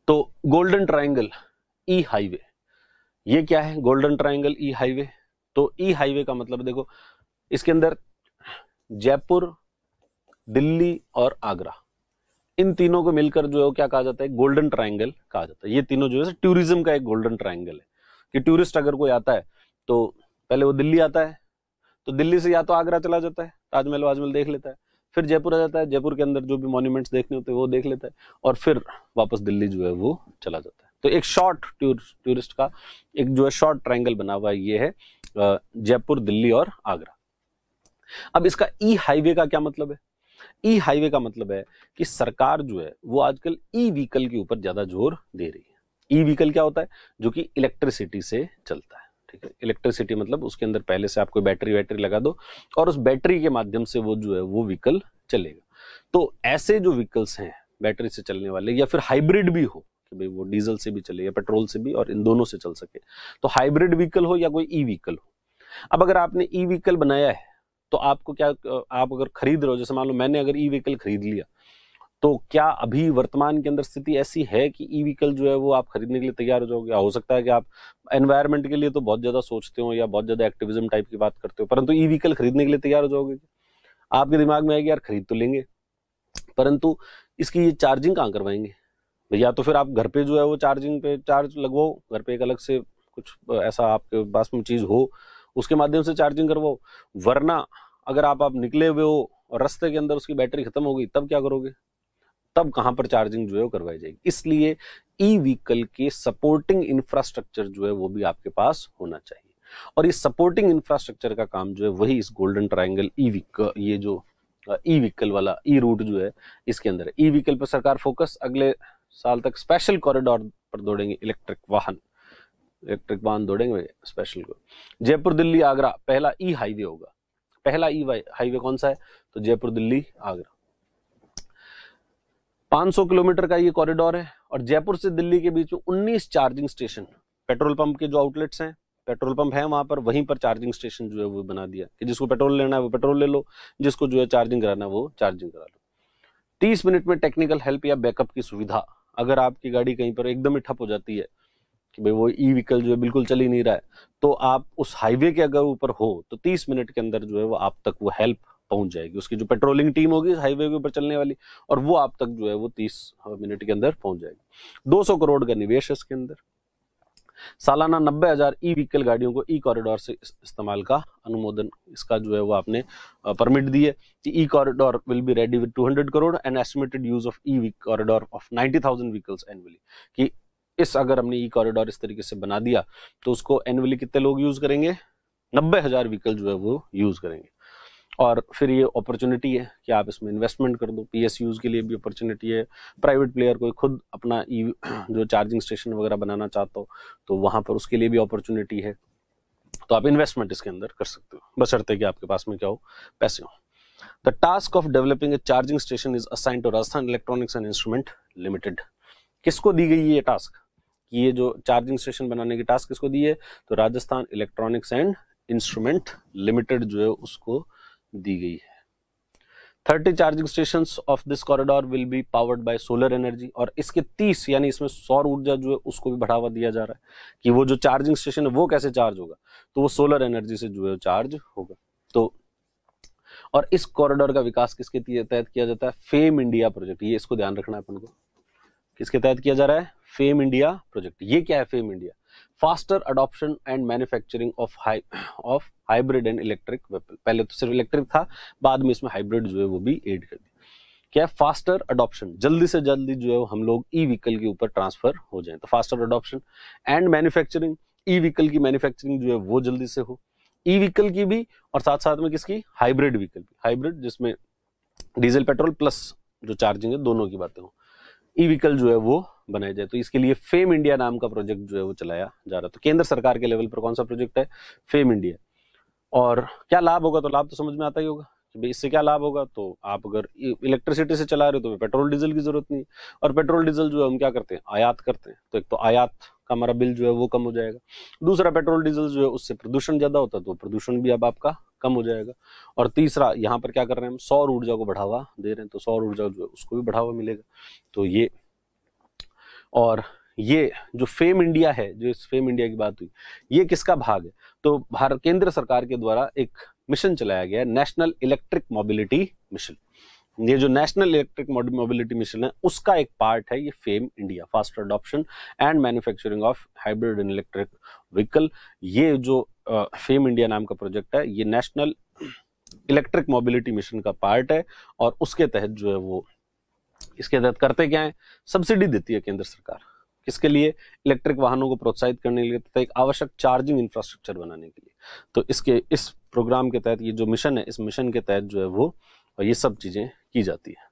तो golden triangle ई highway, ये क्या है गोल्डन ट्रायंगल ई हाईवे? तो ई हाईवे का मतलब देखो, इसके अंदर जयपुर, दिल्ली और आगरा, इन तीनों को मिलकर जो है क्या कहा जाता है, गोल्डन ट्रायंगल कहा जाता है। ये तीनों जो है टूरिज्म का एक गोल्डन ट्रायंगल है कि टूरिस्ट अगर कोई आता है तो पहले वो दिल्ली आता है, तो दिल्ली से या तो आगरा चला जाता है, ताजमहल वाजमहल देख लेता है, फिर जयपुर आ जाता है, जयपुर के अंदर जो भी मॉन्यूमेंट्स देखने होते हैं वो देख लेता है, और फिर वापस दिल्ली जो है वो चला जाता है। तो एक शॉर्ट टूरिस्ट का एक जो है शॉर्ट ट्रायंगल बना हुआ है, ये है जयपुर, दिल्ली और आगरा। अब इसका ई हाईवे का क्या मतलब है? ई हाईवे का मतलब है कि सरकार जो है वो आजकल ई व्हीकल के ऊपर ज्यादा जोर दे रही है। ई व्हीकल क्या होता है? जो कि इलेक्ट्रिसिटी से चलता है, ठीक है। इलेक्ट्रिसिटी मतलब उसके अंदर पहले से आपको बैटरी लगा दो और उस बैटरी के माध्यम से वो जो है वो व्हीकल चलेगा। तो ऐसे जो व्हीकल्स हैं बैटरी से चलने वाले, या फिर हाइब्रिड भी हो कि भाई वो डीजल से भी चले या पेट्रोल से भी और इन दोनों से चल सके, तो हाइब्रिड व्हीकल हो या कोई ई व्हीकल हो। अब अगर आपने ई व्हीकल बनाया है तो आपको क्या, आप अगर खरीद रहे हो, जैसे मान लो मैंने अगर ई व्हीकल खरीद लिया, तो क्या अभी वर्तमान के अंदर स्थिति ऐसी है कि ई व्हीकल जो है वो आप खरीदने के लिए तैयार हो जाओगे? हो सकता है कि आप एनवायरनमेंट के लिए तो बहुत ज्यादा सोचते हो या बहुत ज्यादा एक्टिविज्म टाइप की बात करते हो, परंतु ई व्हीकल खरीदने के लिए तैयार हो जाओगे? आपके दिमाग में आएगी यार खरीद तो लेंगे, परंतु इसकी ये चार्जिंग कहाँ करवाएंगे? या तो फिर आप घर पे जो है वो चार्जिंग पे चार्ज लगवाओ, घर पे एक अलग से कुछ ऐसा आपके पास में चीज हो उसके माध्यम से चार्जिंग करवाओ, वरना अगर आप निकले हुए हो और रास्ते के अंदर उसकी बैटरी खत्म हो गई तब क्या करोगे? तब कहां पर चार्जिंग जो है वो करवाई जाएगी? इसलिए ई व्हीकल के सपोर्टिंग इंफ्रास्ट्रक्चर जो है वो भी आपके पास होना चाहिए, और ये सपोर्टिंग इंफ्रास्ट्रक्चर का काम जो है वही इस गोल्डन ट्रायंगल ई व्हीकल, ये जो ई व्हीकल वाला ई रूट जो है इसके अंदर है। ई व्हीकल पर सरकार फोकस, अगले साल तक स्पेशल कॉरिडोर पर दौड़ेंगे इलेक्ट्रिक वाहन दौड़ेंगे स्पेशल को। जयपुर, दिल्ली, आगरा पहला ई हाईवे होगा। पहला ई हाईवे कौन सा है? तो जयपुर, दिल्ली, आगरा। 500 किलोमीटर का ये कॉरिडोर है और जयपुर से दिल्ली के बीच में 19 चार्जिंग स्टेशन, पेट्रोल पंप के जो आउटलेट्स हैं, पेट्रोल पंप है वहां पर, वहीं पर चार्जिंग स्टेशन जो है वो बना दिया कि जिसको पेट्रोल लेना है वो पेट्रोल ले लो, जिसको जो है चार्जिंग कराना है वो चार्जिंग करा लो। 30 मिनट में टेक्निकल हेल्प या बैकअप की सुविधा, अगर आपकी गाड़ी कहीं पर एकदम ही ठप हो जाती है कि भाई वो ई व्हीकल जो है बिल्कुल चल ही नहीं रहा है, तो आप उस हाईवे के अगर ऊपर हो तो 30 मिनट के अंदर जो है वो आप तक वो हेल्प पहुंच जाएगी। उसकी जो पेट्रोलिंग टीम होगी हाईवे के ऊपर चलने वाली, और वो आप तक जो है वो 30 मिनट के अंदर पहुंच जाएगी। 200 करोड़ का निवेश है इसके अंदर। सालाना 90,000 ई व्हीकल गाड़ियों को ई कॉरिडोर से इस्तेमाल का अनुमोदन, इसका जो है वो आपने परमिट दी है कि E corridor will be ready with 200 crore and estimated use of E corridor of 90,000 vehicles annually. कि इस अगर हमने ई कॉरिडोर इस तरीके से बना दिया तो उसको एनुअली कितने लोग यूज करेंगे? 90,000 व्हीकल जो है वो यूज करेंगे। और फिर ये अपॉर्चुनिटी है कि आप इसमें इन्वेस्टमेंट कर दो, पीएसयूज के लिए भी अपॉर्चुनिटी है, प्राइवेट प्लेयर कोई खुद अपना जो चार्जिंग स्टेशन वगैरह बनाना चाहता हो तो वहां पर उसके लिए भी अपॉर्चुनिटी है। तो आप इन्वेस्टमेंट इसके अंदर कर सकते हो, बशर्ते कि आपके पास में क्या हो, पैसे हो। The task of developing a charging station is assigned to Rajasthan electronics and instrument limited. किसको दी गई ये टास्क? ये जो चार्जिंग स्टेशन बनाने की टास्क किसको दी है? तो Rajasthan electronics and instrument limited जो है उसको दी गई है। 30 charging stations of this corridor will B powered by solar energy, और इसके 30 यानी इसमें सौर ऊर्जा जो है उसको भी बढ़ावा दिया जा रहा है कि वो जो चार्जिंग स्टेशन है वो कैसे चार्ज होगा, तो वो सोलर एनर्जी से जो है चार्ज होगा। तो और इस कॉरिडोर का विकास किसके तहत किया जाता है? फेम इंडिया प्रोजेक्ट, ये इसको ध्यान रखना है अपन को, किसके तहत किया जा रहा है? Fame India project. ये क्या है fame India? Faster adoption and manufacturing of hybrid and electric vehicle. पहले तो सिर्फ इलेक्ट्रिक था, बाद में इसमें हाइब्रिड जो है वो भी ऐड कर दिया। क्या है? फास्टर अडॉप्शन, जल्दी से जल्दी जो है हम लोग ई व्हीकल के ऊपर ट्रांसफर हो जाए, तो faster adoption and manufacturing, e vehicle की मैन्युफैक्चरिंग जो है वो जल्दी से हो, ई व्हीकल की भी और साथ साथ में किसकी? हाइब्रिड व्हीकल की, हाइब्रिड जिसमें डीजल पेट्रोल प्लस जो चार्जिंग है दोनों की बातें हो, ई व्हीकल जो है वो बनाया जाए। तो इसके लिए फेम इंडिया नाम का प्रोजेक्ट जो है वो चलाया जा रहा है। तो केंद्र सरकार के लेवल पर कौन सा प्रोजेक्ट है? Fame India. और क्या लाभ होगा? तो लाभ तो समझ में आता ही होगा कि भाई इससे क्या लाभ होगा। तो आप अगर इलेक्ट्रिसिटी से चला रहे हो तो पेट्रोल डीजल की जरूरत नहीं है, और पेट्रोल डीजल जो है हम क्या करते हैं? आयात करते हैं, तो एक तो आयात का हमारा बिल जो है वो कम हो जाएगा। दूसरा, पेट्रोल डीजल जो है उससे प्रदूषण ज्यादा होता है, तो प्रदूषण भी अब आपका कम हो जाएगा। और तीसरा, यहाँ पर क्या कर रहे हैं हम? सौर ऊर्जा को बढ़ावा दे रहे हैं, तो सौर ऊर्जा जो है उसको भी बढ़ावा मिलेगा। तो ये, और ये जो फेम इंडिया है, जो इस फेम इंडिया की बात हुई, ये किसका भाग है? तो भारत केंद्र सरकार के द्वारा एक मिशन चलाया गया है, नेशनल इलेक्ट्रिक मोबिलिटी मिशन। ये जो नेशनल इलेक्ट्रिक मोबिलिटी मिशन है उसका एक पार्ट है ये fame India, faster adoption and manufacturing of hybrid and electric vehicle. ये जो फेम इंडिया नाम का प्रोजेक्ट है ये नेशनल इलेक्ट्रिक मोबिलिटी मिशन का पार्ट है, और उसके तहत जो है वो, इसके तहत करते क्या है, सब्सिडी देती है केंद्र सरकार, किसके लिए? इलेक्ट्रिक वाहनों को प्रोत्साहित करने के लिए तथा एक आवश्यक चार्जिंग इंफ्रास्ट्रक्चर बनाने के लिए। तो इसके इस प्रोग्राम के तहत, ये जो मिशन है, इस मिशन के तहत जो है वो ये सब चीजें की जाती है।